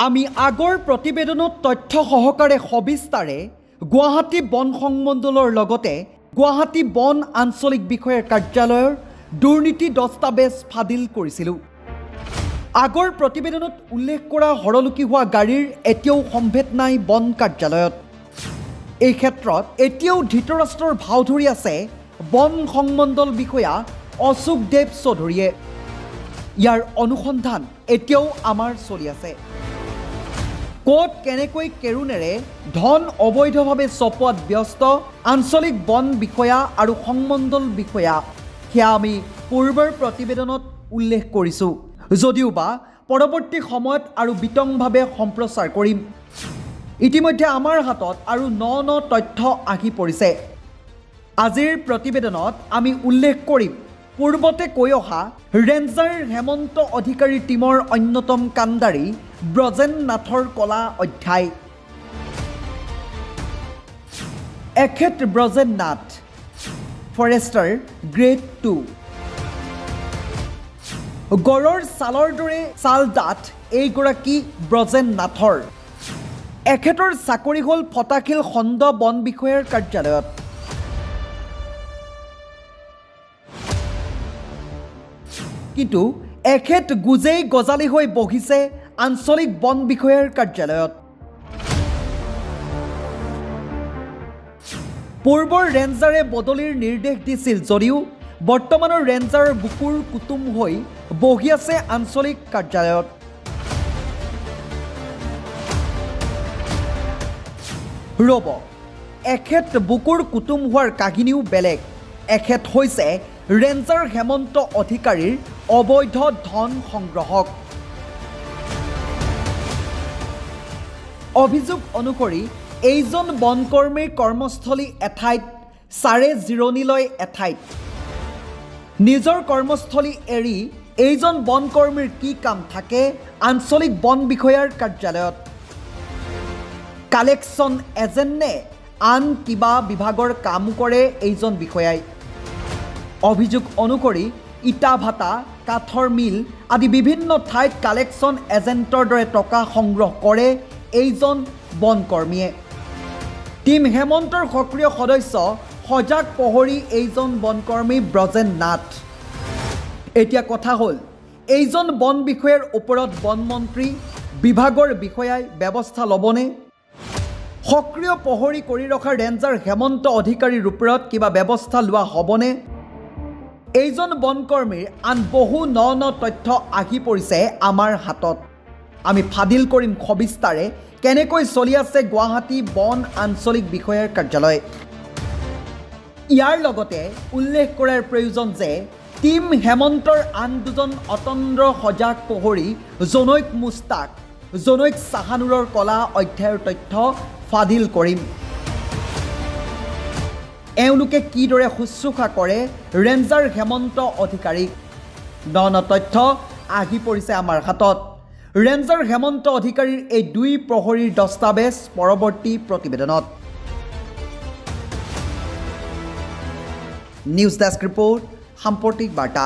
আমি আগৰ প্ৰতিবেদনত তথ্য সহকাৰে সবিস্তাৰে গুৱাহাটী বন সংমণ্ডলৰ লগতে গুৱাহাটী বন আঞ্চলিক বিষয়াৰ কাৰ্যালয়ৰ দুৰ্নীতি দস্তাবেজ ফাদিল কৰিছিলোঁ। আগৰ প্ৰতিবেদনত উল্লেখ কৰা হৰলুকি হোৱা গাড়ীৰ এতিয়াও সম্ভেদ নাই বন কাৰ্যালয়ত। এই ক্ষেত্ৰত এতিয়াও ধৃতৰাষ্ট্ৰৰ ভাও ধৰি আছে বন সংমণ্ডল বিষয়া অশোক দেৱ চৌধুৰীয়ে। ইয়াৰ অনুসন্ধান এতিয়াও আমাৰ চলি আছে। ক'ত কেনেকৈ কেৰুনেৰে ধন অবৈধভাৱে চপোৱাত ব্যস্ত আঞ্চলিক বন বিষয়া আৰু সংমণ্ডল বিষয়া সেয়া আমি পূৰ্বৰ প্ৰতিবেদনত উল্লেখ কৰিছোঁ, যদিওবা পৰৱৰ্তী সময়ত আৰু বিতংভাৱে সম্প্ৰচাৰ কৰিম। ইতিমধ্যে আমাৰ হাতত আৰু ন তথ্য আহি পৰিছে। আজিৰ প্ৰতিবেদনত আমি উল্লেখ কৰিম পূৰ্বতে কৈ অহা ৰেঞ্জাৰ হেমন্ত অধিকাৰী টীমৰ অন্যতম কাণ্ডাৰী ব্ৰজেন নাথৰ কলা অধ্যায়। এখেত ব্ৰজেন নাথ, ফৰেষ্টাৰ গ্ৰেড 2। গড়ৰ ছালৰ দৰে ছাল ডাঠ এইগৰাকী ব্ৰজেন নাথৰ। এখেতৰ চাকৰি হ'ল ফটাশিল খণ্ড বন বিষয়াৰ কাৰ্যালয়ত। কিন্তু এখেত গুজেই গজালি হৈ বহিছে আঞ্চলিক বন বিষয়াৰ কাৰ্যালয়ত। পূৰ্বৰ ৰেঞ্জাৰে বদলিৰ নিৰ্দেশ দিছিল যদিও বৰ্তমানৰ ৰেঞ্জাৰ বুকুৰ কুটুম হৈ বহি আছে আঞ্চলিক কাৰ্যালয়ত। ৰ'ব, এখেত বুকুৰ কুটুম হোৱাৰ কাহিনীও বেলেগ। এখেত হৈছে ৰেঞ্জাৰ হেমন্ত অধিকাৰীৰ অবৈধ ধন সংগ্ৰহক। অভিযোগ অনুসৰি এইজন বনকৰ্মীৰ কৰ্মস্থলী এঠাইত, ছাৰে জিৰণি লয় এঠাইত। নিজৰ কৰ্মস্থলী এৰি এইজন বনকৰ্মীৰ কি কাম থাকে আঞ্চলিক বন বিষয়াৰ কাৰ্যালয়ত? কালেকশ্যন এজেণ্ট নে আন কিবা বিভাগৰ কাম কৰে এইজন বিষয়াই? অভিযোগ অনুসৰি ইটা ভাটা, কাঠৰ মিল আদি বিভিন্ন ঠাইত কালেকশ্যন এজেণ্টৰ দৰে টকা সংগ্ৰহ কৰে এইজন বনকৰ্মীয়ে। টীম হেমন্তৰ সক্ৰিয় সদস্য সজাগ প্ৰহৰী এইজন বনকৰ্মী ব্ৰজেন নাথ। এতিয়া কথা হ'ল, এইজন বন বিষয়াৰ ওপৰত বনমন্ত্ৰী বিভাগৰ বিষয়াই ব্যৱস্থা ল'বনে? সক্ৰিয় প্ৰহৰী কৰি ৰখা ৰেঞ্জাৰ হেমন্ত অধিকাৰীৰ ওপৰত কিবা ব্যৱস্থা লোৱা হ'বনে? এইজন বনকৰ্মীৰ আন বহু ন তথ্য আহি পৰিছে আমাৰ হাতত। আমি ফাদিল কৰিম সবিস্তাৰে কেনেকৈ চলি আছে গুৱাহাটী বন আঞ্চলিক বিষয়াৰ কাৰ্যালয়। ইয়াৰ লগতে উল্লেখ কৰাৰ প্ৰয়োজন যে টীম হেমন্তৰ আন দুজন অতন্দ্ৰ সজাগ প্ৰহৰী জনৈক মুস্তাক, জনৈক চাহানুৰৰ কলা অধ্যায়ৰ তথ্য ফাদিল কৰিম। এওঁলোকে কিদৰে শুশ্ৰূষা কৰে ৰেঞ্জাৰ হেমন্ত অধিকাৰীক? ন তথ্য আহি পৰিছে আমাৰ হাতত। ৰেঞ্জাৰ হেমন্ত অধিকাৰীৰ এই দুই প্ৰহৰীৰ দস্তাবেজ পৰৱৰ্তী প্ৰতিবেদনত। নিউজ ডেস্ক ৰিপৰ্ট, সাম্প্ৰতিক বাৰ্তা।